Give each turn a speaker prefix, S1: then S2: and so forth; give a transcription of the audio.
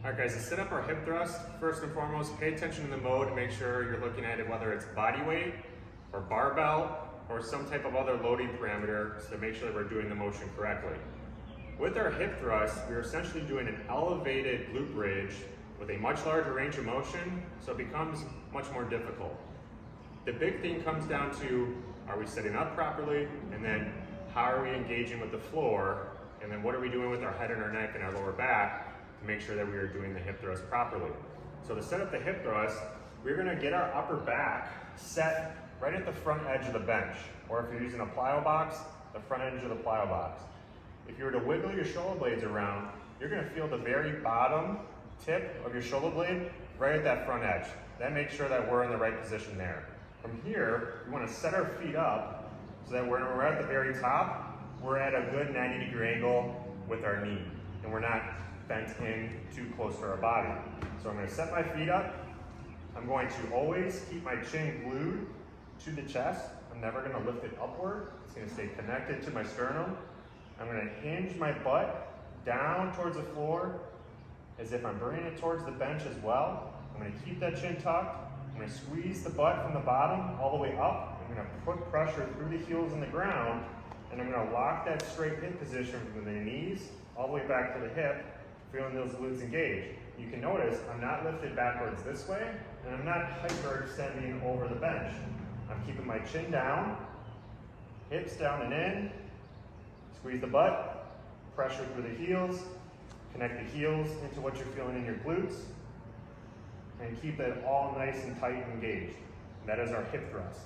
S1: Alright guys, to set up our hip thrust, first and foremost, pay attention to the mode and make sure you're looking at it whether it's body weight or barbell or some type of other loading parameter to make sure that we're doing the motion correctly. With our hip thrust, we're essentially doing an elevated glute bridge with a much larger range of motion, so it becomes much more difficult. The big thing comes down to, are we setting up properly, and then how are we engaging with the floor, and then what are we doing with our head and our neck and our lower back to make sure that we are doing the hip thrust properly. So to set up the hip thrust, we're gonna get our upper back set right at the front edge of the bench, or if you're using a plyo box, the front edge of the plyo box. If you were to wiggle your shoulder blades around, you're gonna feel the very bottom tip of your shoulder blade right at that front edge. That makes sure that we're in the right position there. From here, we wanna set our feet up so that when we're at the very top, we're at a good 90-degree angle with our knee, and we're not bent in too close to our body. So I'm gonna set my feet up. I'm going to always keep my chin glued to the chest. I'm never gonna lift it upward. It's gonna stay connected to my sternum. I'm gonna hinge my butt down towards the floor as if I'm bringing it towards the bench as well. I'm gonna keep that chin tucked. I'm gonna squeeze the butt from the bottom all the way up. I'm gonna put pressure through the heels in the ground, and I'm gonna lock that straight hip position from the knees all the way back to the hip, feeling those glutes engaged. You can notice I'm not lifted backwards this way, and I'm not hyperextending over the bench. I'm keeping my chin down, hips down and in, squeeze the butt, pressure through the heels, connect the heels into what you're feeling in your glutes, and keep that all nice and tight and engaged. That is our hip thrust.